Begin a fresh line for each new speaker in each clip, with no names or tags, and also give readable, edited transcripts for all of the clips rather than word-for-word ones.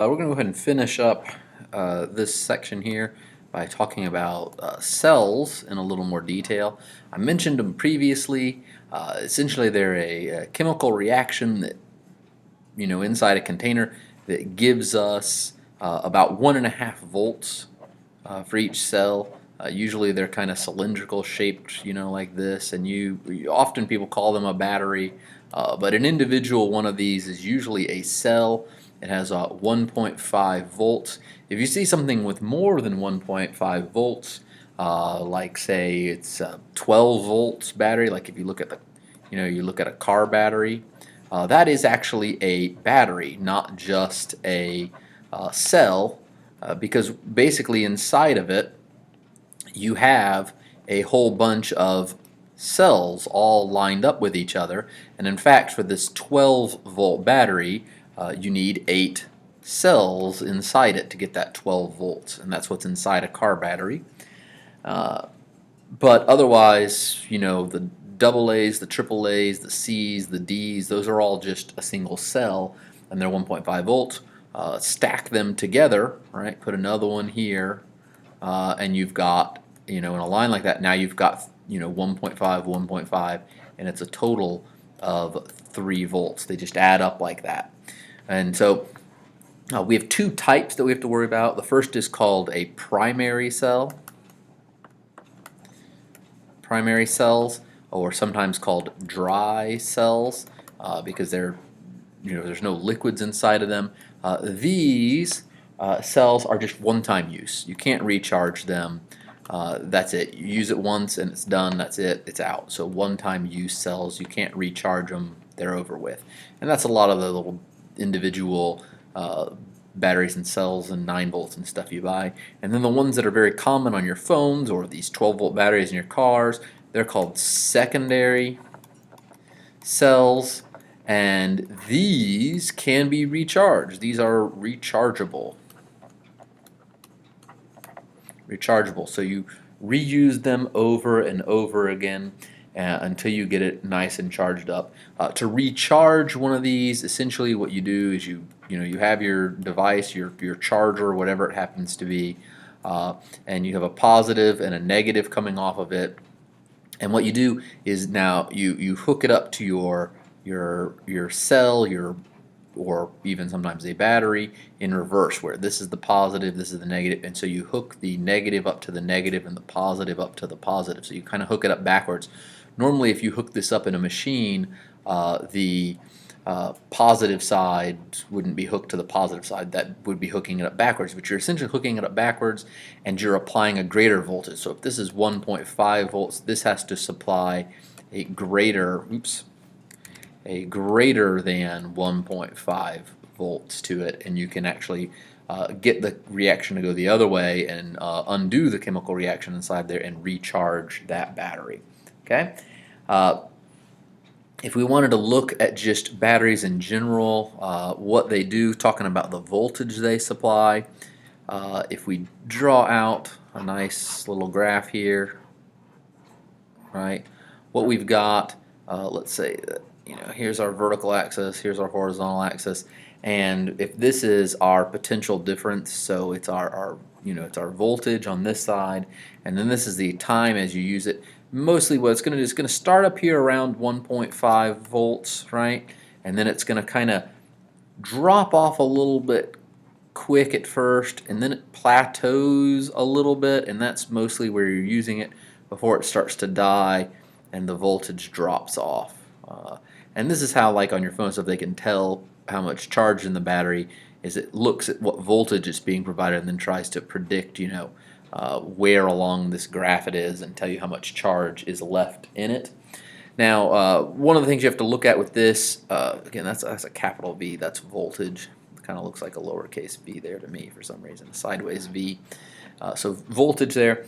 We're going to go ahead and finish up this section here by talking about cells in a little more detail. I mentioned them previously. Essentially, they're a chemical reaction that, inside a container that gives us about 1.5 volts for each cell. Usually they're kind of cylindrical shaped, like this, and often people call them a battery, but an individual one of these is usually a cell. It has 1.5 volts. If you see something with more than 1.5 volts, like say it's a 12 volts battery, like if you look at you look at a car battery, that is actually a battery, not just a cell, because basically inside of it you have a whole bunch of cells all lined up with each other. And in fact, for this 12-volt battery, you need 8 cells inside it to get that 12 volts, and that's what's inside a car battery. But otherwise, the double A's, the triple A's, the C's, the D's, those are all just a single cell, and they're 1.5 volts. Stack them together, right? Put another one here, and you've got, in a line like that, now you've got, 1.5, 1.5, and it's a total of 3 volts. They just add up like that. And so we have 2 types that we have to worry about. The first is called a primary cell. Primary cells, or sometimes called dry cells, because they're, there's no liquids inside of them. These cells are just one-time use. You can't recharge them. That's it. You use it once and it's done. That's it. It's out. So one-time use cells, you can't recharge them. They're over with. And that's a lot of the little individual batteries and cells and 9 volts and stuff you buy. And then the ones that are very common on your phones or these 12-volt batteries in your cars, they're called secondary cells, and these can be recharged. These are rechargeable. So you reuse them over and over again until you get it nice and charged up. To recharge one of these, essentially what you do is you have your device, your charger, whatever it happens to be, and you have a positive and a negative coming off of it. And what you do is now you hook it up to your cell, or even sometimes a battery in reverse, where this is the positive, this is the negative, and so you hook the negative up to the negative and the positive up to the positive. So you kind of hook it up backwards. Normally, if you hook this up in a machine, the positive side wouldn't be hooked to the positive side. That would be hooking it up backwards, but you're essentially hooking it up backwards and you're applying a greater voltage. So if this is 1.5 volts, this has to supply a greater than 1.5 volts to it, and you can actually get the reaction to go the other way and undo the chemical reaction inside there and recharge that battery. Okay. If we wanted to look at just batteries in general, what they do, talking about the voltage they supply, if we draw out a nice little graph here, right, what we've got, let's say that, here's our vertical axis, here's our horizontal axis, and if this is our potential difference, so it's it's our voltage on this side, and then this is the time as you use it. Mostly what it's going to do is going to start up here around 1.5 volts, right? And then it's going to kind of drop off a little bit quick at first, and then it plateaus a little bit, and that's mostly where you're using it before it starts to die and the voltage drops off. And this is how, like on your phone stuff, they can tell how much charge in the battery is. It looks at what voltage is being provided and then tries to predict, where along this graph it is and tell you how much charge is left in it. Now, one of the things you have to look at with this, again, that's a capital V, that's voltage. It kind of looks like a lowercase v there to me for some reason, a sideways V. So voltage there.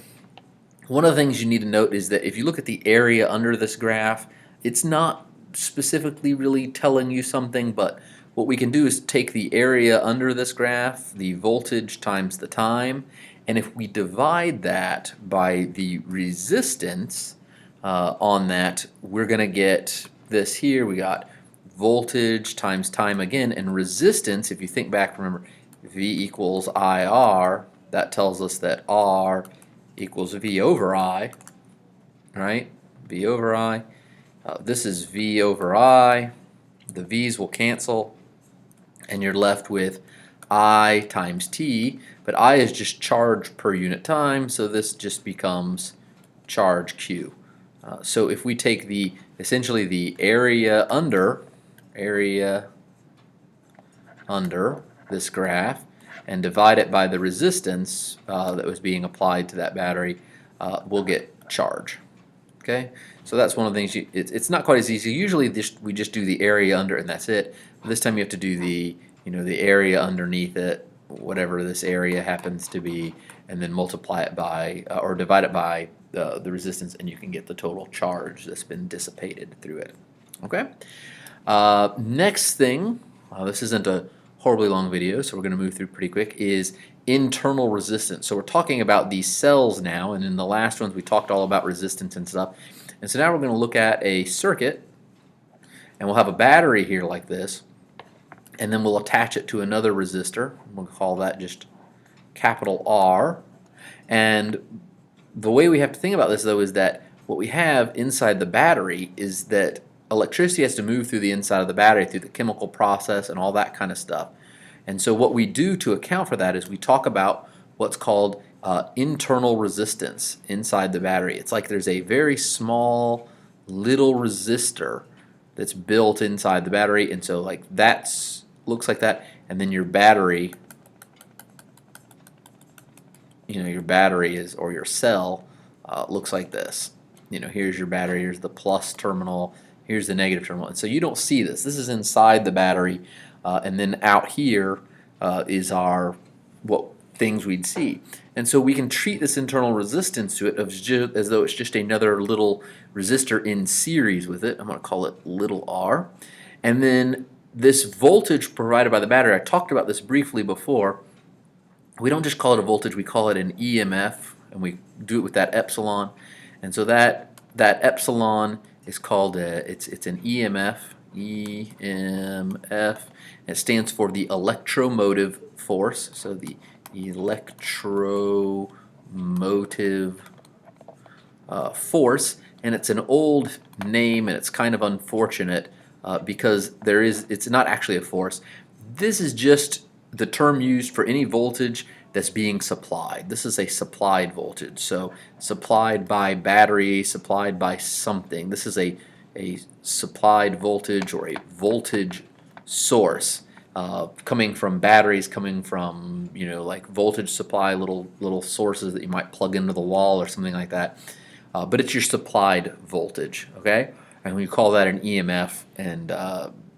One of the things you need to note is that if you look at the area under this graph, it's not specifically really telling you something, but what we can do is take the area under this graph, the voltage times the time, and if we divide that by the resistance on that, we're going to get this here. We got voltage times time again, and resistance, if you think back, remember, V equals IR, that tells us that R equals V over I, right? V over I. This is V over I. The V's will cancel, and you're left with I times T, but I is just charge per unit time, so this just becomes charge Q. So if we take essentially the area under this graph and divide it by the resistance that was being applied to that battery, we'll get charge. Okay, so that's one of the things. It's not quite as easy. Usually we just do the area under and that's it. But this time you have to do the area underneath it, whatever this area happens to be, and then multiply it by or divide it by the resistance, and you can get the total charge that's been dissipated through it. Okay. Next thing, this isn't a horribly long video, so we're going to move through pretty quick, is internal resistance. So we're talking about these cells now, and in the last ones we talked all about resistance and stuff. And so now we're going to look at a circuit, and we'll have a battery here like this, and then we'll attach it to another resistor. We'll call that just capital R. And the way we have to think about this, though, is that what we have inside the battery is that electricity has to move through the inside of the battery, through the chemical process and all that kind of stuff. And so what we do to account for that is we talk about what's called internal resistance inside the battery. It's like there's a very small little resistor that's built inside the battery, and so like that's looks like that, and then your battery, your battery is, or your cell looks like this. Here's your battery, here's the plus terminal, here's the negative terminal, and so you don't see this. This is inside the battery, and then out here is what things we'd see. And so we can treat this internal resistance to it as though it's just another little resistor in series with it. I'm going to call it little r. And then this voltage provided by the battery, I talked about this briefly before. We don't just call it a voltage, we call it an EMF, and we do it with that epsilon. And so that epsilon is called it's an EMF. EMF. It stands for the electromotive force. So the electromotive force, and it's an old name, and it's kind of unfortunate because it's not actually a force. This is just the term used for any voltage that's being supplied. This is a supplied voltage, so supplied by battery, supplied by something. This is a supplied voltage or a voltage source coming from batteries, coming from like voltage supply, little sources that you might plug into the wall or something like that. But it's your supplied voltage, okay? And we call that an EMF, and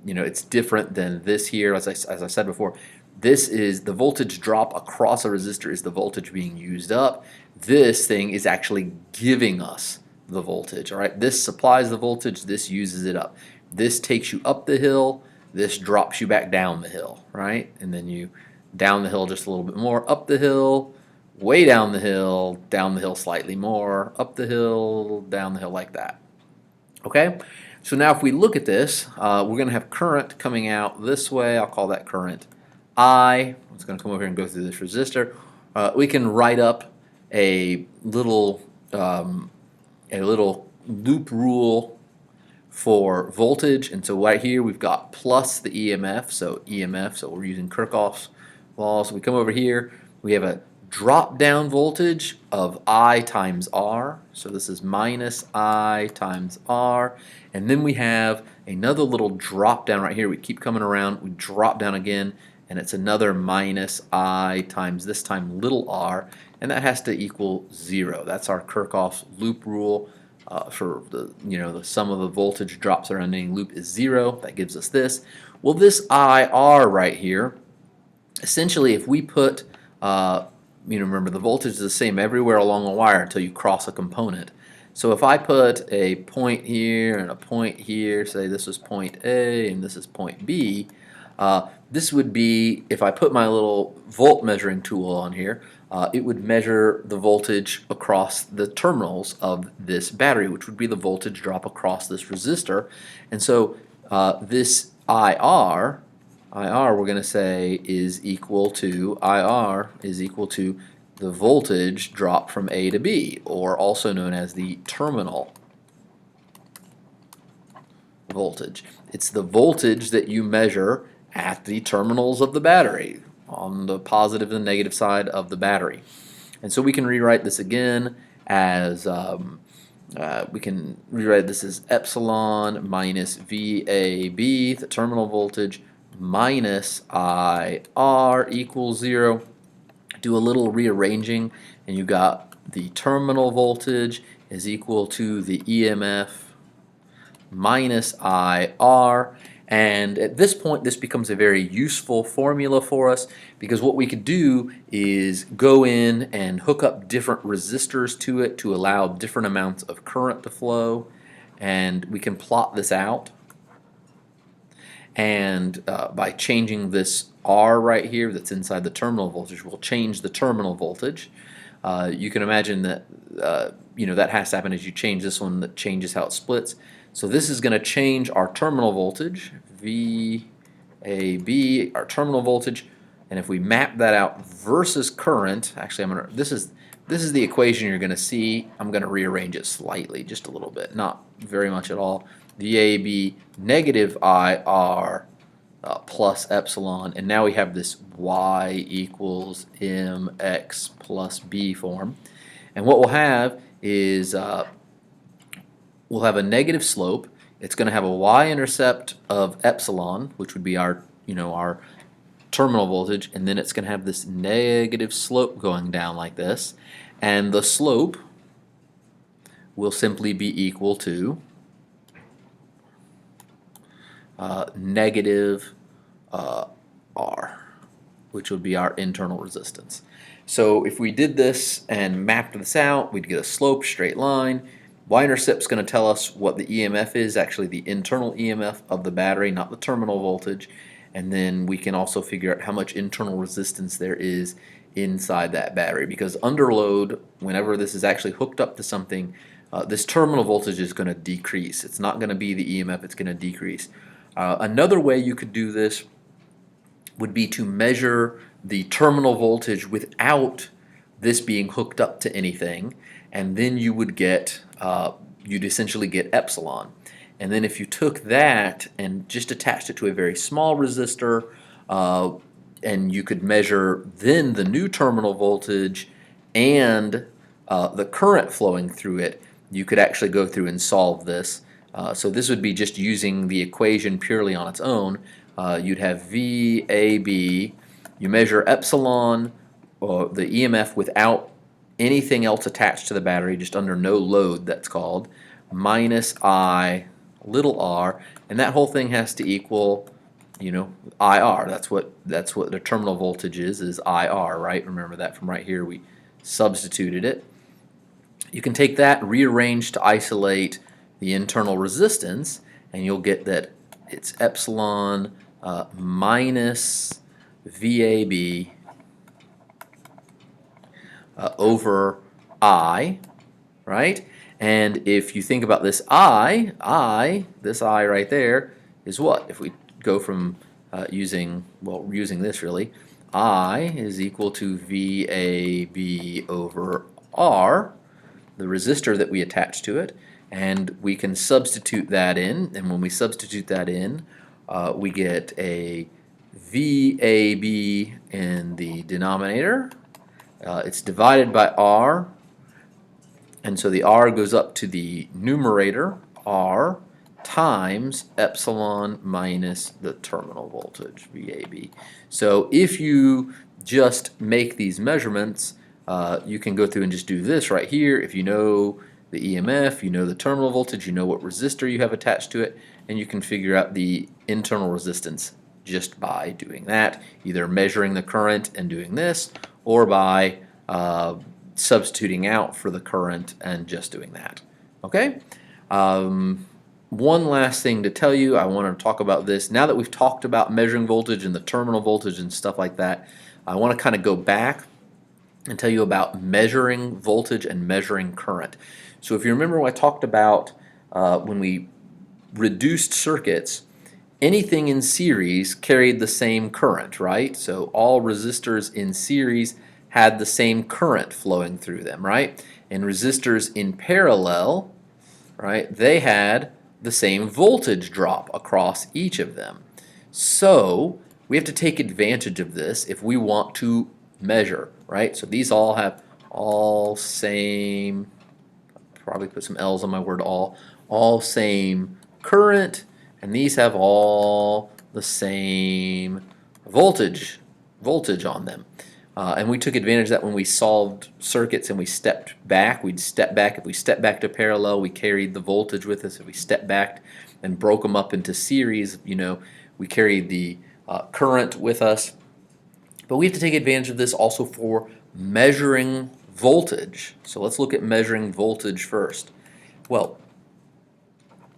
it's different than this here. As I said before, this is the voltage drop across a resistor is the voltage being used up. This thing is actually giving us the voltage, all right? This supplies the voltage, this uses it up. This takes you up the hill, this drops you back down the hill, right? And then you down the hill just a little bit more, up the hill, way down the hill slightly more, up the hill, down the hill, like that. Okay? So now if we look at this, we're going to have current coming out this way. I'll call that current I. It's going to come over here and go through this resistor. We can write up a little loop rule for voltage, and so right here we've got plus the EMF, so we're using Kirchhoff's law. So we come over here, we have a drop down voltage of I times R, so this is minus I times R, and then we have another little drop down right here. We keep coming around, we drop down again, and it's another minus I times this time little r, and that has to equal 0. That's our Kirchhoff's loop rule. For the sum of the voltage drops surrounding loop is 0. That gives us this. Well, this IR right here, essentially, if we put remember the voltage is the same everywhere along a wire until you cross a component. So if I put a point here and a point here, say this is point A and this is point B, this would be, if I put my little volt measuring tool on here, it would measure the voltage across the terminals of this battery, which would be the voltage drop across this resistor. And so this IR IR we're going to say is equal to, IR is equal to the voltage drop from A to B, or also known as the terminal voltage. It's the voltage that you measure at the terminals of the battery, on the positive and negative side of the battery. And so we can rewrite this again as epsilon minus VAB, the terminal voltage, minus IR equals 0. Do a little rearranging, and you got the terminal voltage is equal to the EMF minus IR. And at this point, this becomes a very useful formula for us, because what we could do is go in and hook up different resistors to it to allow different amounts of current to flow, and we can plot this out. And by changing this R right here that's inside the terminal voltage, we'll change the terminal voltage. You can imagine that that has to happen as you change this one, that changes how it splits. So this is going to change our terminal voltage, VAB, our terminal voltage, and if we map that out versus current, actually this is the equation you're going to see. I'm going to rearrange it slightly, just a little bit, not very much at all. VAB negative IR plus epsilon, and now we have this Y equals MX plus B form. And what we'll have is we'll have a negative slope. It's going to have a y-intercept of epsilon, which would be our terminal voltage, and then it's going to have this negative slope going down like this, and the slope will simply be equal to negative R, which would be our internal resistance. So if we did this and mapped this out, we'd get a slope, straight line. Y-intercept is going to tell us what the EMF is, actually the internal EMF of the battery, not the terminal voltage. And then we can also figure out how much internal resistance there is inside that battery, because under load, whenever this is actually hooked up to something, this terminal voltage is going to decrease. It's not going to be the EMF, it's going to decrease. Another way you could do this would be to measure the terminal voltage without this being hooked up to anything, and then you would get, you'd essentially get epsilon. And then if you took that and just attached it to a very small resistor, and you could measure then the new terminal voltage and the current flowing through it, you could actually go through and solve this. So this would be just using the equation purely on its own. You'd have VAB, you measure epsilon, or the EMF without anything else attached to the battery, just under no load, that's called, minus I little r, and that whole thing has to equal, IR. That's what the terminal voltage is IR, right? Remember that from right here, we substituted it. You can take that, rearrange to isolate the internal resistance, and you'll get that it's epsilon minus VAB over I, right? And if you think about this this I right there is what? If we go from using this really, I is equal to VAB over R, the resistor that we attach to it, and we can substitute that in, and when we substitute that in, we get a VAB in the denominator. It's divided by R, and so the R goes up to the numerator, R, times epsilon minus the terminal voltage, VAB. So if you just make these measurements, you can go through and just do this right here. If you know the EMF, you know the terminal voltage, you know what resistor you have attached to it, and you can figure out the internal resistance just by doing that, either measuring the current and doing this, or by substituting out for the current and just doing that. Okay? One last thing to tell you, I want to talk about this. Now that we've talked about measuring voltage and the terminal voltage and stuff like that, I want to kind of go back and tell you about measuring voltage and measuring current. So if you remember what I talked about when we reduced circuits, anything in series carried the same current, right? So all resistors in series had the same current flowing through them, right? And resistors in parallel, right, they had the same voltage drop across each of them. So we have to take advantage of this if we want to measure, right? So these all have all same, probably put some L's on my word all same current, and these have all the same voltage on them. And we took advantage of that when we solved circuits and we stepped back. We'd step back. If we stepped back to parallel, we carried the voltage with us. If we stepped back and broke them up into series, we carried the current with us. But we have to take advantage of this also for measuring voltage. So let's look at measuring voltage first. Well,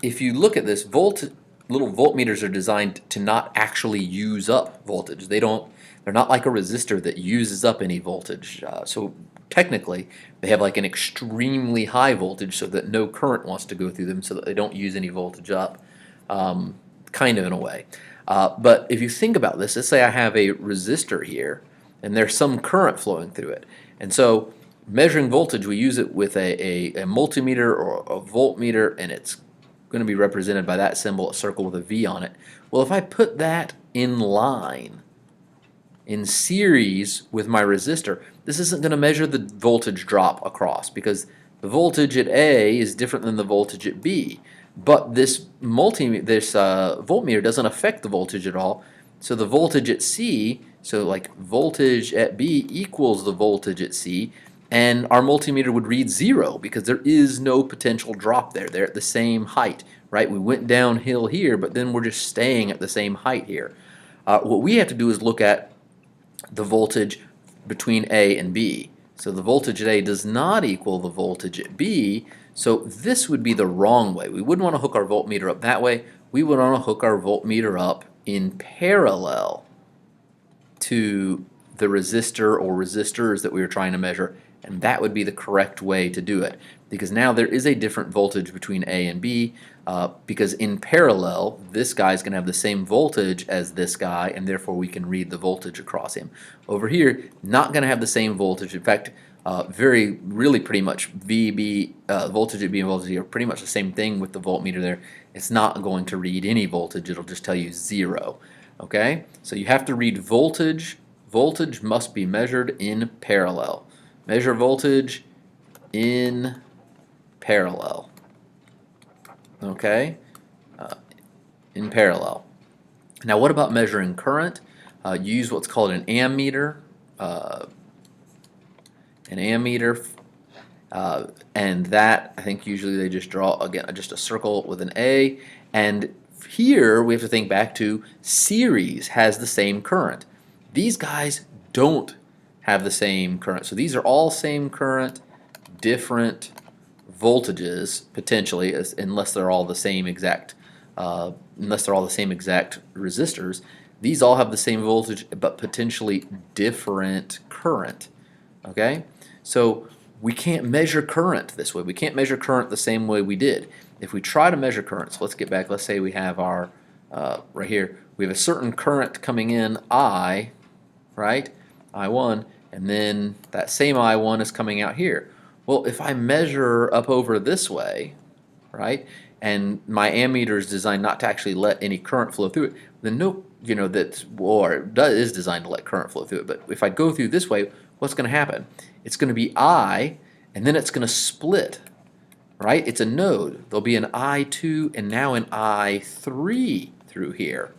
if you look at this, little voltmeters are designed to not actually use up voltage. They're not like a resistor that uses up any voltage. So technically, they have like an extremely high voltage so that no current wants to go through them, so that they don't use any voltage up, kind of in a way. But if you think about this, let's say I have a resistor here, and there's some current flowing through it. And so measuring voltage, we use it with a multimeter or a voltmeter, and it's going to be represented by that symbol, a circle with a V on it. Well, if I put that in line, in series with my resistor, this isn't going to measure the voltage drop across, because the voltage at A is different than the voltage at B. But this voltmeter doesn't affect the voltage at all. So the voltage at C, so like voltage at B equals the voltage at C, and our multimeter would read 0 because there is no potential drop there. They're at the same height, right? We went downhill here, but then we're just staying at the same height here. What we have to do is look at the voltage between A and B. So the voltage at A does not equal the voltage at B, so this would be the wrong way. We wouldn't want to hook our voltmeter up that way. We would want to hook our voltmeter up in parallel to the resistor or resistors that we were trying to measure, and that would be the correct way to do it, because now there is a different voltage between A and B, because in parallel this guy's going to have the same voltage as this guy, and therefore we can read the voltage across him. Over here, not going to have the same voltage. In fact, really pretty much VB, voltage at B and voltage at E are pretty much the same thing with the voltmeter there. It's not going to read any voltage, it'll just tell you 0. Okay, so you have to read voltage. Voltage must be measured in parallel. Measure voltage in parallel. Okay, in parallel. Now, what about measuring current? You use what's called an ammeter. And that, I think usually they just draw, again, just a circle with an A. And here we have to think back to series has the same current. These guys don't have the same current. So these are all same current, different voltages potentially, unless they're all the same exact resistors. These all have the same voltage but potentially different current. Okay, so we can't measure current this way. We can't measure current the same way we did. If we try to measure current, so let's get back. Let's say we have our right here. We have a certain current coming in, I, right, I1, and then that same I1 is coming out here. Well, if I measure up over this way, right, and my ammeter is designed not to actually let any current flow through it, then it is designed to let current flow through it. But if I go through this way, what's going to happen? It's going to be I, and then it's going to split, right? It's a node. There'll be an I2 and now an I3 through here,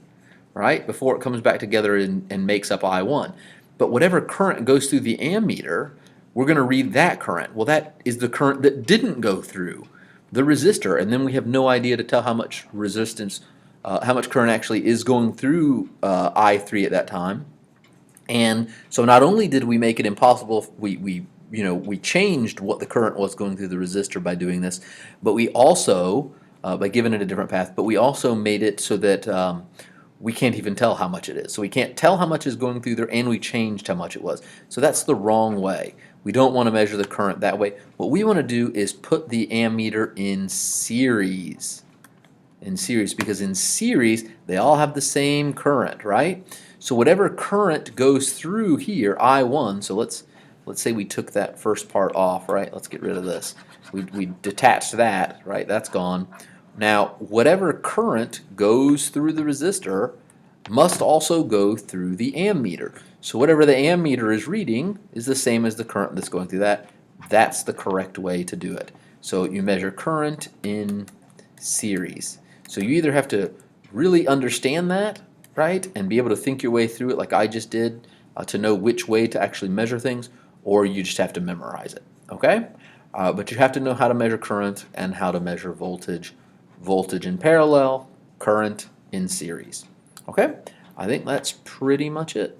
right? Before it comes back together and makes up I1. But whatever current goes through the ammeter, we're going to read that current. Well, that is the current that didn't go through the resistor, and then we have no idea to tell how much resistance, how much current actually is going through I3 at that time. And so not only did we make it impossible, we changed what the current was going through the resistor by doing this, but we also, by giving it a different path, but we also made it so that we can't even tell how much it is. So we can't tell how much is going through there, and we changed how much it was. So that's the wrong way. We don't want to measure the current that way. What we want to do is put the ammeter in series. in series, because in series they all have the same current, right? So whatever current goes through here, I1, so let's say we took that first part off, right? Let's get rid of this. We detached that, right? That's gone. Now, whatever current goes through the resistor must also go through the ammeter. So whatever the ammeter is reading is the same as the current that's going through that. That's the correct way to do it. So you measure current in series. So you either have to really understand that, right, and be able to think your way through it like I just did to know which way to actually measure things, or you just have to memorize it, okay? But you have to know how to measure current and how to measure voltage, voltage in parallel, current in series, okay? I think that's pretty much it.